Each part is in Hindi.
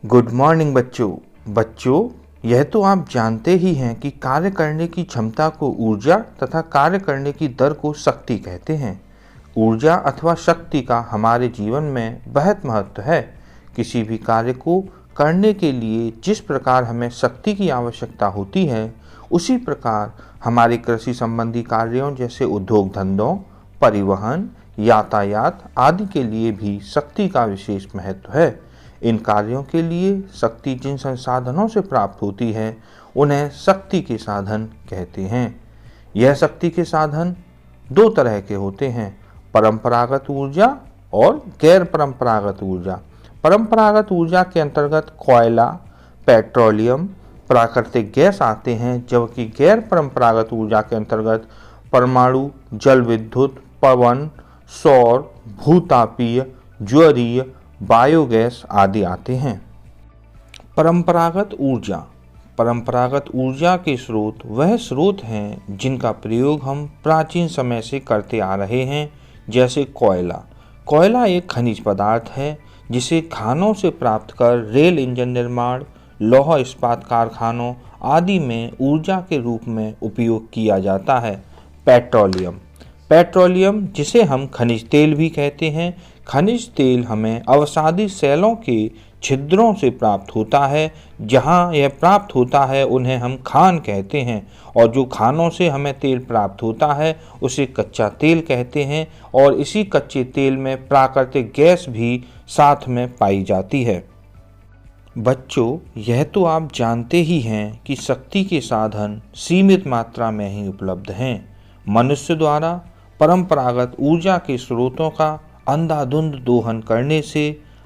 गुड मॉर्निंग बच्चों, यह तो आप जानते ही हैं कि कार्य करने की क्षमता को ऊर्जा तथा कार्य करने की दर को शक्ति कहते हैं। ऊर्जा अथवा शक्ति का हमारे जीवन में बहुत महत्व है। किसी भी कार्य को करने के लिए जिस प्रकार हमें शक्ति की आवश्यकता होती है, उसी प्रकार हमारे कृषि संबंधी कार्यों जैसे उद्योग धंधों, परिवहन, यातायात आदि के लिए भी शक्ति का विशेष महत्व है। इन कार्यों के लिए शक्ति जिन संसाधनों से प्राप्त होती है, उन्हें शक्ति के साधन कहते हैं। यह शक्ति के साधन दो तरह के होते हैं, परंपरागत ऊर्जा और गैर परंपरागत ऊर्जा। परंपरागत ऊर्जा के अंतर्गत कोयला, पेट्रोलियम, प्राकृतिक गैस आते हैं, जबकि गैर परंपरागत ऊर्जा के अंतर्गत परमाणु, जल विद्युत, पवन, सौर, भूतापीय, ज्वरीय, बायोगैस आदि आते हैं। परंपरागत ऊर्जा के स्रोत वह स्रोत हैं जिनका प्रयोग हम प्राचीन समय से करते आ रहे हैं, जैसे कोयला एक खनिज पदार्थ है जिसे खानों से प्राप्त कर रेल इंजन निर्माण, लौह इस्पात कारखानों आदि में ऊर्जा के रूप में उपयोग किया जाता है। पेट्रोलियम जिसे हम खनिज तेल भी कहते हैं, खनिज तेल हमें अवसादी सेलों के छिद्रों से प्राप्त होता है। जहां यह प्राप्त होता है उन्हें हम खान कहते हैं, और जो खानों से हमें तेल प्राप्त होता है उसे कच्चा तेल कहते हैं। और इसी कच्चे तेल में प्राकृतिक गैस भी साथ में पाई जाती है। बच्चों, यह तो आप जानते ही हैं कि शक्ति के साधन सीमित मात्रा में ही उपलब्ध हैं। मनुष्य द्वारा परंपरागत ऊर्जा के स्रोतों का अंधाधुंध दोहन करने से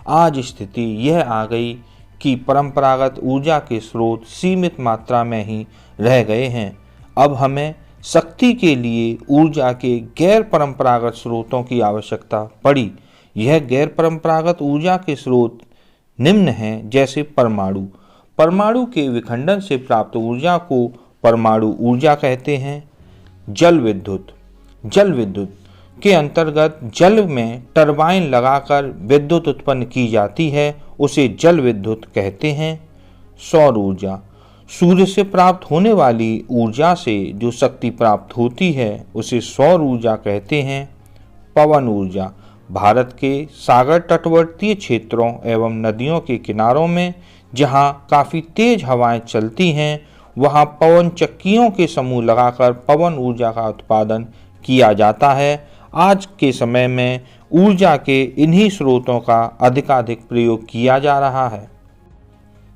आज स्थिति यह आ गई कि परंपरागत ऊर्जा के स्रोत सीमित मात्रा में ही रह गए हैं। अब हमें शक्ति के लिए ऊर्जा के गैर परंपरागत स्रोतों की आवश्यकता पड़ी। यह गैर परंपरागत ऊर्जा के स्रोत निम्न हैं, जैसे परमाणु के विखंडन से प्राप्त ऊर्जा को परमाणु ऊर्जा कहते हैं। जल विद्युत के अंतर्गत जल में टरबाइन लगाकर विद्युत उत्पन्न की जाती है, उसे जल विद्युत कहते हैं। सौर ऊर्जा, सूर्य से प्राप्त होने वाली ऊर्जा से जो शक्ति प्राप्त होती है उसे सौर ऊर्जा कहते हैं। पवन ऊर्जा, भारत के सागर तटवर्तीय क्षेत्रों एवं नदियों के किनारों में जहां काफ़ी तेज हवाएं चलती हैं, वहां पवन चक्कियों के समूह लगाकर पवन ऊर्जा का उत्पादन किया जाता है। आज के समय में ऊर्जा के इन्हीं स्रोतों का अधिकाधिक प्रयोग किया जा रहा है।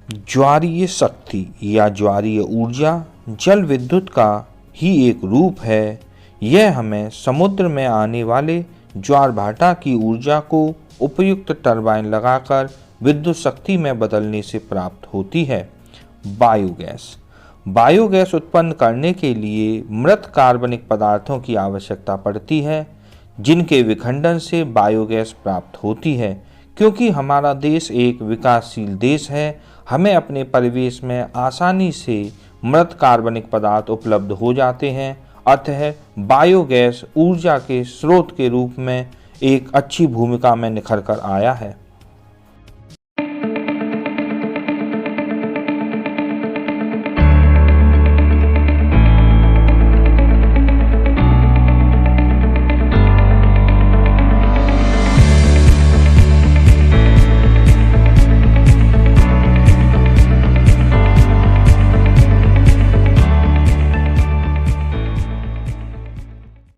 ज्वारीय शक्ति या ज्वारीय ऊर्जा जल विद्युत का ही एक रूप है। यह हमें समुद्र में आने वाले ज्वार भाटा की ऊर्जा को उपयुक्त टरबाइन लगाकर विद्युत शक्ति में बदलने से प्राप्त होती है। बायोगैस उत्पन्न करने के लिए मृत कार्बनिक पदार्थों की आवश्यकता पड़ती है, जिनके विखंडन से बायोगैस प्राप्त होती है। क्योंकि हमारा देश एक विकासशील देश है, हमें अपने परिवेश में आसानी से मृत कार्बनिक पदार्थ उपलब्ध हो जाते हैं। अतः बायोगैस ऊर्जा के स्रोत के रूप में एक अच्छी भूमिका में निखर कर आया है।